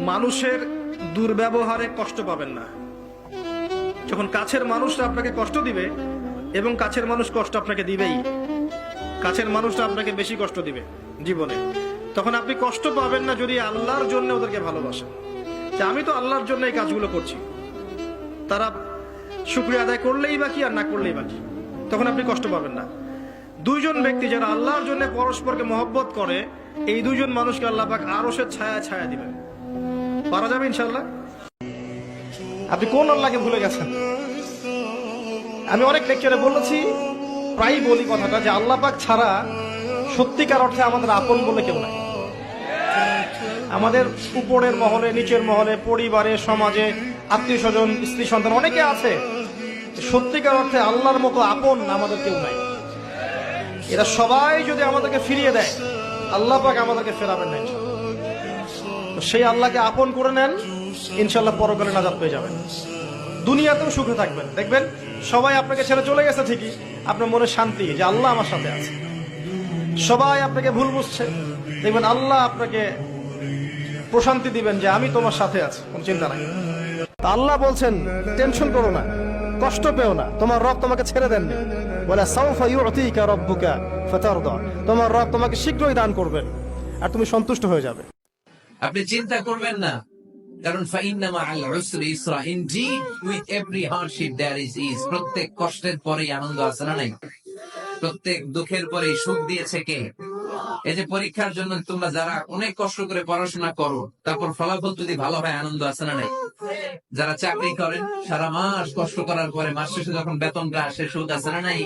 মানুষের দুর্ব্যবহারে কষ্ট পাবেন না। যখন কাছের মানুষরা আপনাকে কষ্ট দিবে, এবং কাছের মানুষ কষ্ট আপনাকে দিবেই, কাছের মানুষরা আপনাকে বেশি কষ্ট দিবে জীবনে, তখন আপনি কষ্ট পাবেন না যদি আল্লাহর জন্য ওদেরকে ভালোবাসেন, যে আমি তো আল্লাহর জন্য এই কাজগুলো করছি, তারা শুকরিয়া আদায় করলেই বাকি আর না করলেই বাকি, তখন আপনি কষ্ট পাবেন না। দুইজন ব্যক্তি যারা আল্লাহর জন্য পরস্পরকে মহব্বত করে, এই দুইজন মানুষকে আল্লাহ পাক আরশের ছায়া ছায়া দিবেন। পারা যাবে ইনশাআল্লাহ? আপনি কোন আল্লাহকে ভুলে গেছেন? আমি অনেক লেকচারে বলেছি, প্রায় বলি কথাটা, যে আল্লাহ পাক ছাড়া সত্যিকার অর্থে আমাদের আপন বলে কেউ নাই। আমাদের উপরের মহলে, নিচের মহলে, পরিবারে, সমাজে, আত্মীয় স্বজন, স্ত্রী সন্তান অনেকে আছে, সত্যিকার অর্থে আল্লাহর মতো আপন আমাদের কেউ নাই। এরা সবাই যদি আমাদেরকে ফিরিয়ে দেয়, আল্লাহ পাক আমাদেরকে ফেরাবেন না ইনশাআল্লাহ। তো সেই আল্লাহকে আপন করে নেন, ইনশাআল্লাহ পরকালে নাজাত পেয়ে যাবেন, দুনিয়াতেও সুখে থাকবেন। দেখবেন সবাই আপনাকে ছেড়ে চলে গেছে ঠিকই, আপনার মনে শান্তি যে আল্লাহ আমার সাথে আছে। সবাই আপনাকে ভুল বুঝছে, দেখবেন আল্লাহ আপনাকে প্রশান্তি দিবেন যে আমি তোমার সাথে আছি, কোন চিন্তা নাই। তা আল্লাহ বলছেন টেনশন করো না, কষ্ট পেও না, তোমার রব তোমাকে ছেড়ে দেননি। বলে সাউফা ইউতিকা রাব্বুকা ফাতারদা, তোমার রব তোমাকে শীঘ্রই দান করবেন আর তুমি সন্তুষ্ট হয়ে যাবে। আপনি চিন্তা করবেন না, কারণ ফাইন্না মাআল উসরি ইসরা, indeed with every hardship there is is. প্রত্যেক কষ্টের পরেই আনন্দ আছে না নাই? প্রত্যেক দুঃখের পরেই সুখ দিয়েছে কে? এই যে পরীক্ষার জন্য তোমরা যারা অনেক কষ্ট করে পড়াশোনা করো, তারপর ফলাফল যদি ভালো হয়, আনন্দ আছে না নাই? যারা চাকরি করেন, সারা মাস কষ্ট করার পরে মাস শেষে যখন বেতনটা আসে, সুখ আছে না নাই?